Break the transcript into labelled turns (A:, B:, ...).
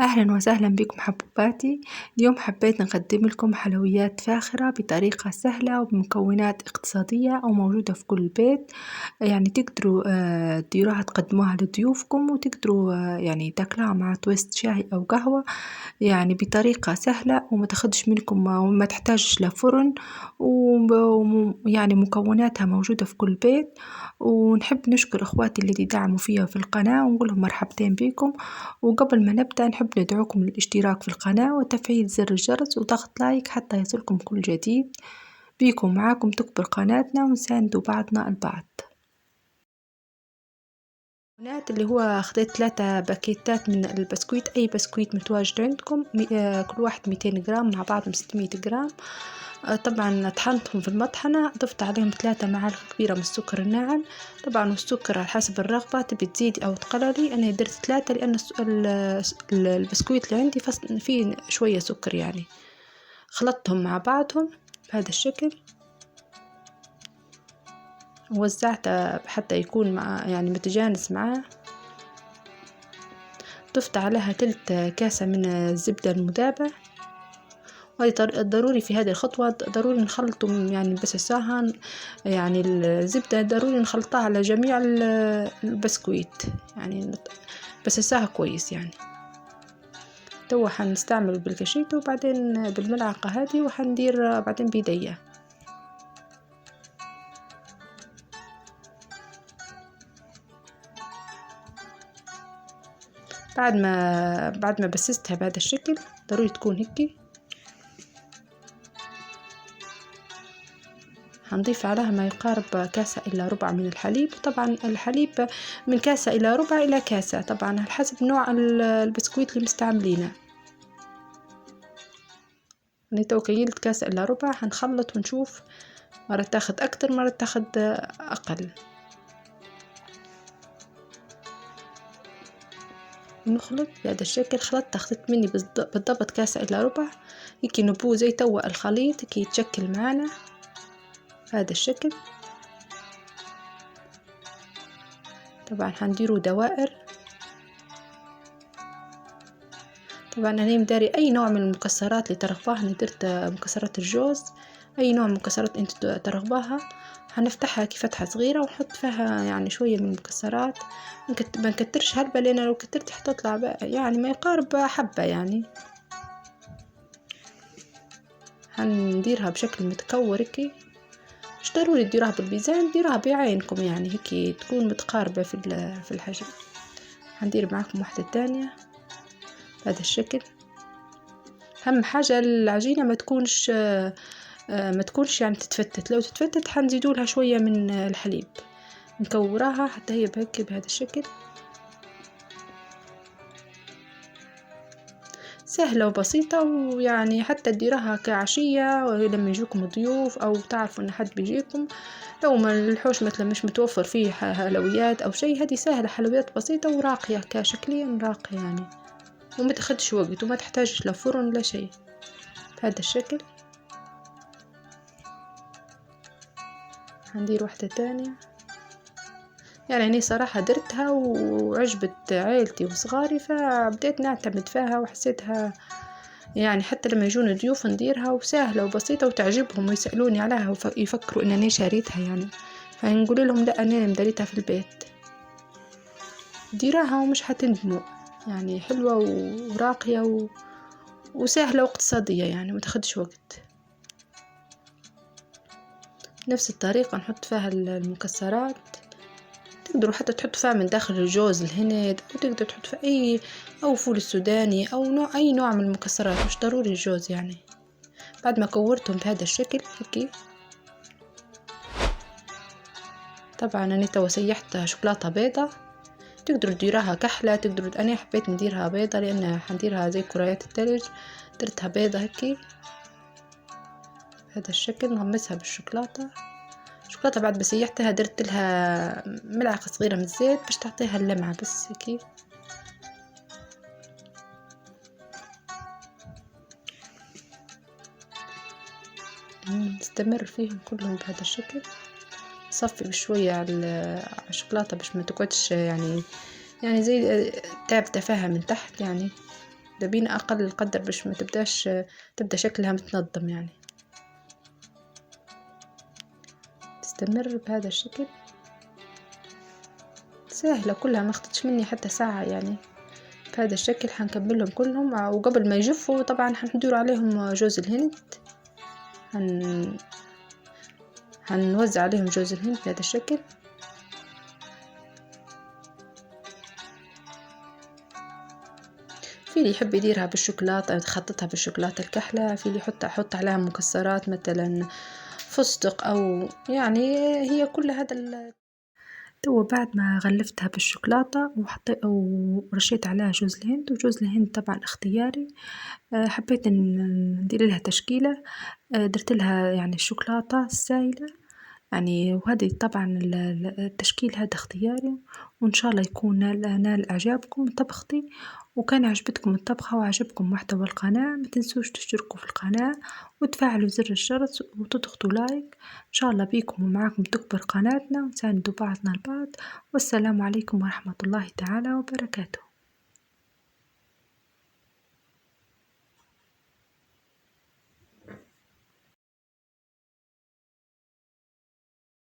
A: أهلا وسهلا بكم حبوباتي. اليوم حبيت نقدم لكم حلويات فاخرة بطريقة سهلة وبمكونات اقتصادية وموجودة في كل بيت. يعني تقدروا تديروها تقدموها لضيوفكم، وتقدروا يعني تاكلوها مع تويست شاي أو قهوة، يعني بطريقة سهلة وما تاخدش منكم وما تحتاجش لفرن، ويعني مكوناتها موجودة في كل بيت. ونحب نشكر اخواتي اللي دعموا فيها في القناة ونقولهم مرحبتين بكم. وقبل ما نبدأ نحب ندعوكم للاشتراك في القناة وتفعيل زر الجرس وضغط لايك حتى يصلكم كل جديد. بيكم معاكم تكبر قناتنا ونساندوا بعضنا البعض. اللي هو خديت 3 باكيتات من البسكويت، اي بسكويت متواجد عندكم، كل واحد 200 جرام مع بعضهم 600 جرام. طبعا طحنتهم في المطحنة، ضفت عليهم 3 معالق كبيرة من السكر الناعم. طبعا السكر على حسب الرغبة، تبي تزيدي او تقللي. انا درت 3 لان البسكويت اللي عندي فيه شوية سكر يعني. خلطتهم مع بعضهم بهذا الشكل، ووزعته حتى يكون يعني متجانس معاه. ضفت عليها 1/3 كاسة من الزبدة المذابة، وهذه ضروري في هذه الخطوة، ضروري نخلطهم يعني بس الساهن. يعني الزبدة ضروري نخلطها على جميع البسكويت يعني، بس الساها كويس يعني. تو حنستعمل بالكشيتو وبعدين بالملعقة هذه، وحندير بعدين بيديا. بعد ما بسستها بهذا الشكل، ضروري تكون هيك. هنضيف عليها ما يقارب 1 كاسة إلا ربع من الحليب. طبعا الحليب من 1 كاسة إلا ربع إلى كاسة، طبعا على حسب نوع البسكويت اللي مستعملينه. أنا تو كيلت 1 كاسة إلا ربع. هنخلط ونشوف، مرة تاخد أكتر مرة تاخد أقل. نخلط بهذا الشكل. أخذت مني بالضبط 1 كاسة إلا ربع. هيك نبوه زي توا الخليط هيك يتشكل معنا بهذا الشكل. طبعا حنديروا دوائر. طبعا أنا مداري أي نوع من المكسرات اللي ترغباها. أنا درت مكسرات الجوز، أي نوع من المكسرات أنت ترغباها. هنفتحها كي فتحة صغيرة ونحط فيها يعني شوية من المكسرات. ما نكترش هلبة، لأن لو كترت حتطلع يعني ما يقارب حبة يعني. هنديرها بشكل متكور هيك، مش ضروري تديروها بالميزان، ديروها بعينكم يعني هيك تكون متقاربة في الحجم. هندير معاكم واحدة تانية بهذا الشكل. أهم حاجة العجينة ما تكونش يعني تتفتت. لو تتفتت حنزيدوا لها شوية من الحليب، نكوراها حتى هي بهيك بهذا الشكل. سهلة وبسيطة، ويعني حتى تديروها كعشية لما يجوكم ضيوف أو تعرفوا إن حد بيجيكم. لو ما الحوش مثلا مش متوفر فيه حلويات أو شيء، هذه سهلة، حلويات بسيطة وراقية كشكليا راقية يعني، وما تاخدش وقت وما تحتاجش لا فرن لا شيء. بهذا الشكل. هندير واحدة تانية. يعني أنا صراحة درتها وعجبت عيلتي وصغاري، فبديت نعتمد فيها وحسيتها يعني حتى لما يجون ضيوف نديرها، وسهلة وبسيطة وتعجبهم ويسألوني عليها ويفكروا إن أنا شاريتها يعني. فنقول لهم لا، أنا مداريتها في البيت. ديراها ومش حتندموا يعني، حلوة وراقية وسهلة واقتصادية يعني، ما تاخدش وقت. نفس الطريقة نحط فيها المكسرات. تقدروا حتى تحطوا فيها من داخل الجوز الهند، أو تقدر تحط في أي أو فول السوداني أو أي نوع من المكسرات، مش ضروري الجوز يعني. بعد ما كورتهم بهذا الشكل هيك، طبعا أنا تو سيحت شوكولاتة بيضة. تقدروا تديروها كحلة، أنا حبيت نديرها بيضة لأن حنديرها زي كريات الثلج. درتها بيضة هيك بهذا الشكل، نغمسها بالشوكولاتة. الشوكولاتة بعد ما سيحتها درت لها ملعقة صغيرة من الزيت باش تعطيها اللمعة بس هيك. نستمر فيهم كلهم بهذا الشكل. صفي بشوية على الشوكولاتة باش ما تقعدش يعني زي تابتة فيها من تحت يعني. تبين أقل القدر باش ما تبداش تبدا شكلها متنظم يعني. تستمر بهذا الشكل، سهلة كلها، ما اخدتش مني حتى ساعة يعني. بهذا الشكل حنكملهم كلهم، وقبل ما يجفوا طبعا حندور عليهم جوز الهند، هنوزع عليهم جوز الهند بهذا الشكل. في اللي يحب يديرها بالشوكولاتة، يخططها بالشوكولاتة الكحلة، في اللي يحط عليها مكسرات مثلا فستق، أو يعني هي كل هذا. تو بعد ما غلفتها بالشوكولاتة وحطيت ورشيت عليها جوز الهند، وجوز الهند طبعا اختياري. حبيت ندير لها تشكيلة، درت لها يعني الشوكولاتة السائلة يعني، وهذه طبعا التشكيل هذا اختياري، وإن شاء الله يكون نال إعجابكم طبختي. وكان عجبتكم الطبخة وعجبكم محتوى القناة، ما تنسوش تشتركوا في القناة وتفعلوا زر الجرس وتضغطوا لايك. إن شاء الله بيكم ومعاكم تكبر قناتنا ونساندوا بعضنا البعض. والسلام عليكم ورحمة الله تعالى وبركاته.